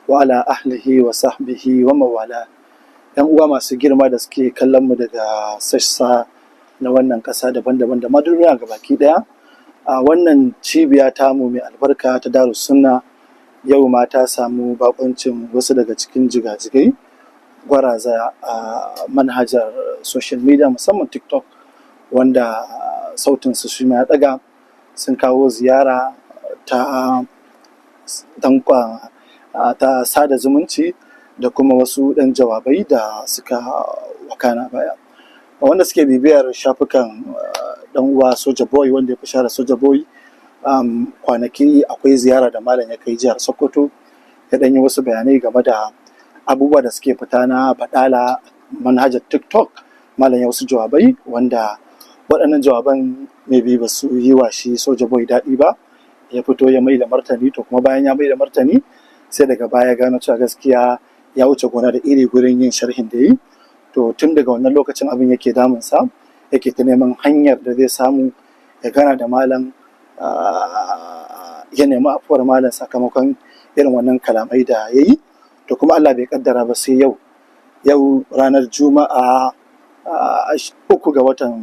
wa ala ahlihi wa sahbihi wa mawala. Yan uwa masu girma da suke kallon mu daga sassa na wannan ƙasa daban-daban da ma duniya gabaki ɗaya, a wannan cibiya tamu mai albarka ta Darus Sunna yau ma ta samu bakuncin wasu daga cikin jigajigai gwaraza a manhajar social media musamman TikTok, wanda sautinsu shi ma ya ɗaga, sun kawo ziyara ta dankon ta sada zumunci da kuma wasu ɗan jawabai da suka wakana baya. Wanda suke bibiyar shafukan ɗan uwa Soja Boy, wanda ya fi shahara Soja Boy, kwanaki akwai ziyara da malam ya kai jihar Sokoto, ya ɗan yi wasu bayanai game da abubuwa da suke fita na baɗala manhajar TikTok. Malam ya wasu jawabai wanda waɗannan jawaban maybe ba su yi wa shi Soja Boy daɗi ba, ya fito ya mai da martani. To kuma bayan ya mai da martani sai daga baya gano cewa gaskiya ya wuce gona da iri gurin yin sharhin da yi. To tun daga wannan lokacin abin yake damunsa, yake ta neman hanyar da zai samu ya gana da malam, ya nemi afuwar malam sakamakon irin wannan kalamai da ya yi. To kuma Allah bai kaddara ba sai yau ranar Juma'a 3 ga watan